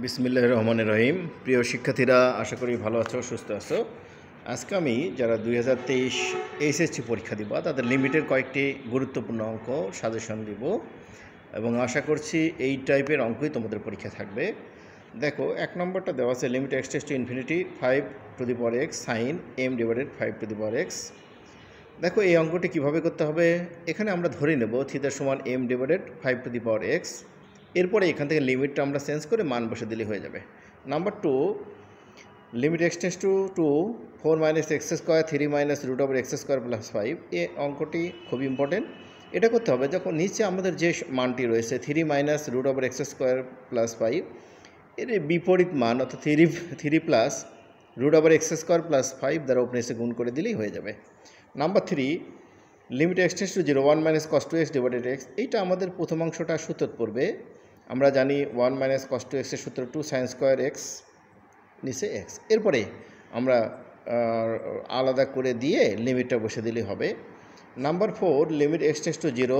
বিসমিল্লাহির রহমানির রহিম। প্রিয় শিক্ষার্থীরা, আশা করি ভালো আছো, সুস্থ আছো। আজকে আমি যারা 2023 এইচএসসি পরীক্ষা দিবা তাদের লিমিটের কয়েকটি গুরুত্বপূর্ণ অঙ্ক সাজেশন দিব এবং আশা করছি এই টাইপের অঙ্কই তোমাদের পরীক্ষা থাকবে। দেখো, 1 নম্বরটা দেওয়া আছে limit x tends to infinity 5 to the power x sine m divided 5 to the power x. দেখো, এই অঙ্কটি কীভাবে করতে হবে। এখানে আমরা ধরে নেব থিটা সমান m divided 5 to the power x. এরপরে এখান থেকে লিমিটটা আমরা চেঞ্জ করে মান বসে দিলে হয়ে যাবে। Number 2, limit x tends to 4 minus x square 3 minus root over x square plus 5। এই অঙ্কটি খুব ইম্পর্টেন্ট। এটা করতে হবে যখন নিচে আমাদের যে মানটি রয়েছে 3 minus root over x square plus 5, এর বিপরীত মান অর্থাৎ 3 plus root over x square plus 5 দ্বারা উপরে এসে গুণ করে দিলেই হয়ে যাবে। Number 3, limit x tends to 0 1 minus cos 2x divided x. এইটা আমাদের প্রথম অংশটা সূত্র পড়বে। আমরা জানি 1 মাইনাস কস 2x এর সূত্র 2 সাইন স্কোয়ার এক্স, নিচে এক্স। এরপরে আমরা আলাদা করে দিয়ে লিমিটটা বসে দিলেই হবে। Number 4, limit x tends to 0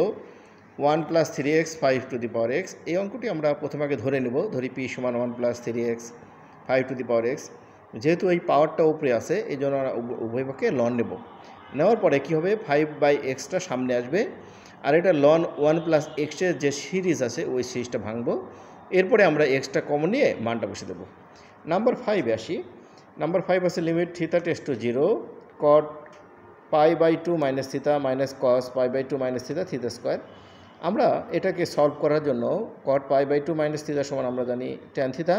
1 plus 3x 5 to the power x. এই অঙ্কটি আমরা প্রথমে আগে ধরে নেব। ধরি পি সমান 1 plus 3x 5 to the power x. যেহেতু এই পাওয়ারটা উপরে আছে এই জন্য আমরা উভয় পক্ষে লন নেব। নেওয়ার পরে কী হবে, 5/xটা সামনে আসবে আর এটা লন 1 প্লাস এক্সের যে সিরিজ আছে ওই সিরিজটা ভাঙবো। এরপরে আমরা এক্সটা কমন নিয়ে মানটা বসে দেবো। নাম্বার 5 আসি। নাম্বার 5 আছে limit theta tends to 0 cot π/2 minus theta minus cos π/2 minus theta theta square. আমরা এটাকে সলভ করার জন্য কট π/2 মাইনাস থিটা সমান আমরা জানি ট্যান থিটা,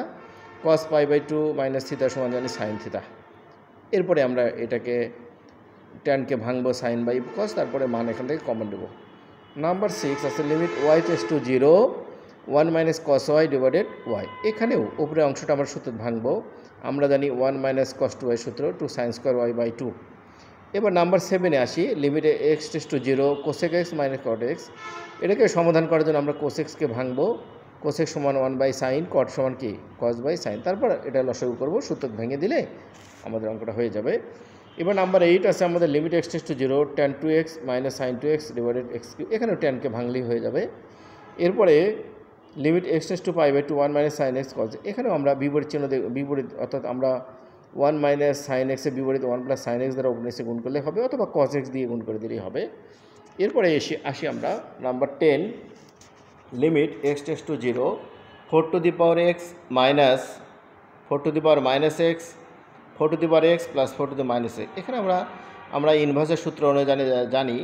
কস π/2 মাইনাস থিটা সমান জানি সাইন থিটা। এরপরে আমরা এটাকে ট্যানকে ভাঙবো সাইন বাই কস, তারপরে মান এখান থেকে কমন দেবো। নাম্বার 6 আছে limit y tends to 0 1 minus cos y divided y. এখানেও উপরে অংশটা আমরা সূত্র ভাঙবো। আমরা জানি 1 মাইনাস কস 2y সূত্র 2 সাইন স্কোয়ার ওয়াই বাই 2। এবার নাম্বার 7-এ আসি। লিমিটে x tends to 0 cosec x minus cot x. এটাকে সমাধান করার জন্য আমরা কোসেক্সকে ভাঙবো। কোসেক সমান 1 বাই সাইন, কট সমান কি কস বাই সাইন। তারপর এটা লসাগু করবো, সূত্র ভেঙে দিলে আমাদের অঙ্কটা হয়ে যাবে। এবার নাম্বার 8 আছে আমাদের limit x tends to 0 tan 2x minus sine 2x divided x cube. এখানেও ট্যানকে ভাঙলেই হয়ে যাবে। এরপরে limit x tends to π/2 1 minus sine x cos. এখানেও আমরা বিপরীত চিহ্ন বিপরীত অর্থাৎ আমরা 1 মাইনাস সাইন এক্সের বিপরীত 1 প্লাস সাইন এক্স দ্বারা উপরে এসে গুণ করলে হবে, অথবা কস এক্স দিয়ে গুণ করে দিলেই হবে। এরপরে আসি আমরা number 10, limit x tends to 0 4 two the power x minus 4 two the power minus x 4 two the power x plus 4 to the minus x. এখানে আমরা ইনভার্সের সূত্র অনুযায়ী জানি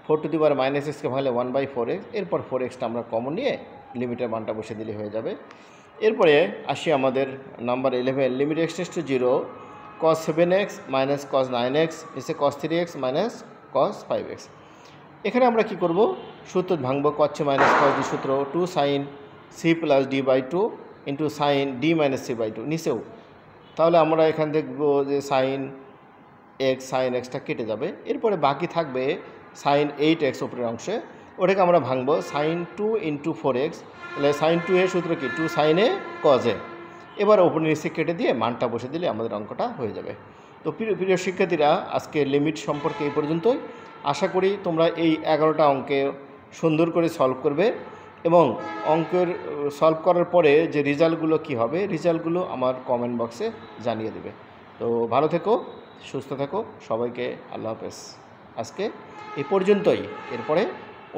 4 টু দি পাওয়ার মাইনাস এক্সকে ভাঙলে 1/4x। এরপর 4xটা আমরা কমন নিয়ে লিমিটের মানটা বসে দিলে হয়ে যাবে। এরপরে আসি আমাদের number 11, limit x tends to 0 cos 7x minus cos 9x নিচে cos 3x minus cos 5x। এখানে আমরা কি করব, সূত্র ভাঙবো। cos c minus cos d সূত্র 2 sine c plus d/2 into sine d minus c/2 নিচেও। তাহলে আমরা এখান দেখব যে সাইন এক্সটা কেটে যাবে। এরপরে বাকি থাকবে সাইন 8x উপরের অংশে, ওটাকে আমরা ভাঙবো সাইন 2 ইন্টু 4x। তাহলে সাইন 2 এর সূত্র কি 2 সাইনে কজে। এবার উপরে নিচে কেটে দিয়ে মানটা বসে দিলে আমাদের অঙ্কটা হয়ে যাবে। তো প্রিয় শিক্ষার্থীরা, আজকে লিমিট সম্পর্কে এই পর্যন্তই। আশা করি তোমরা এই 11টা অঙ্কে সুন্দর করে সলভ করবে এবং অঙ্কের সলভ করার পরে যে রেজাল্টগুলো কী হবে, রেজাল্টগুলো আমার কমেন্ট বক্সে জানিয়ে দেবে। তো ভালো থেকো, সুস্থ থাকো, সবাইকে আল্লাহ হাফেজ। আজকে এই পর্যন্তই, এরপরে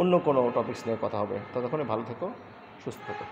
অন্য কোনো টপিকস নিয়ে কথা হবে। ততক্ষণে ভালো থেকো, সুস্থ থেকো।